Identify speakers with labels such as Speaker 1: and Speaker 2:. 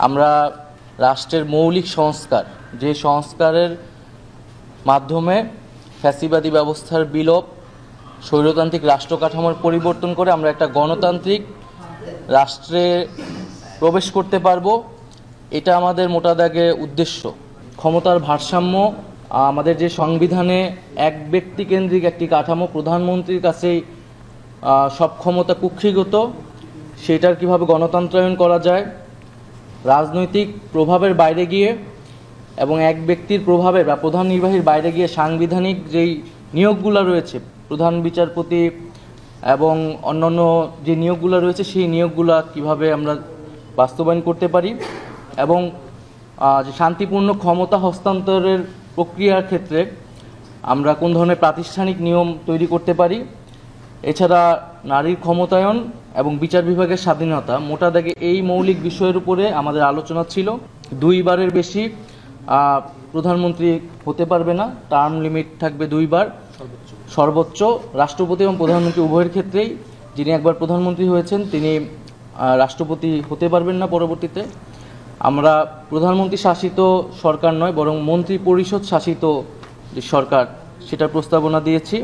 Speaker 1: আমরা রাষ্ট্রের মৌলিক সংস্কার, যে সংস্কারের মাধ্যমে ফ্যাসিবাদী ব্যবস্থার বিলোপ, স্বৈরতান্ত্রিক রাষ্ট্র কাঠামোর পরিবর্তন করে আমরা একটা গণতান্ত্রিক রাষ্ট্রে প্রবেশ করতে পারবো, এটা আমাদের মোটা দাগে উদ্দেশ্য। ক্ষমতার ভারসাম্য, আমাদের যে সংবিধানে এক ব্যক্তি কেন্দ্রিক একটি কাঠামো, প্রধানমন্ত্রীর কাছেই সব ক্ষমতা কুক্ষিগত, সেটার কিভাবে গণতন্ত্রায়ন করা যায়, রাজনৈতিক প্রভাবের বাইরে গিয়ে এবং এক ব্যক্তির প্রভাবে বা প্রধান নির্বাহীর বাইরে গিয়ে সাংবিধানিক যেই নিয়োগগুলো রয়েছে, প্রধান বিচারপতি এবং অন্যান্য যে নিয়োগগুলো রয়েছে, সেই নিয়োগগুলো কিভাবে আমরা বাস্তবায়ন করতে পারি এবং যে শান্তিপূর্ণ ক্ষমতা হস্তান্তরের প্রক্রিয়ার ক্ষেত্রে আমরা কোন ধরনের প্রাতিষ্ঠানিক নিয়ম তৈরি করতে পারি। এছাড়া নারীর ক্ষমতায়ন এবং বিচার বিভাগের স্বাধীনতা, মোটা দাগে এই মৌলিক বিষয়ের উপরে আমাদের আলোচনা ছিল। 2 বারের বেশি প্রধানমন্ত্রী হতে পারবে না, টার্ম লিমিট থাকবে 2 বার সর্বোচ্চ। রাষ্ট্রপতি এবং প্রধানমন্ত্রী উভয়ের ক্ষেত্রেই যিনি একবার প্রধানমন্ত্রী হয়েছেন তিনি রাষ্ট্রপতি হতে পারবেন না পরবর্তীতে। আমরা প্রধানমন্ত্রী শাসিত সরকার নয়, বরং মন্ত্রী পরিষদ শাসিত যে সরকার, সেটার প্রস্তাবনা দিয়েছি।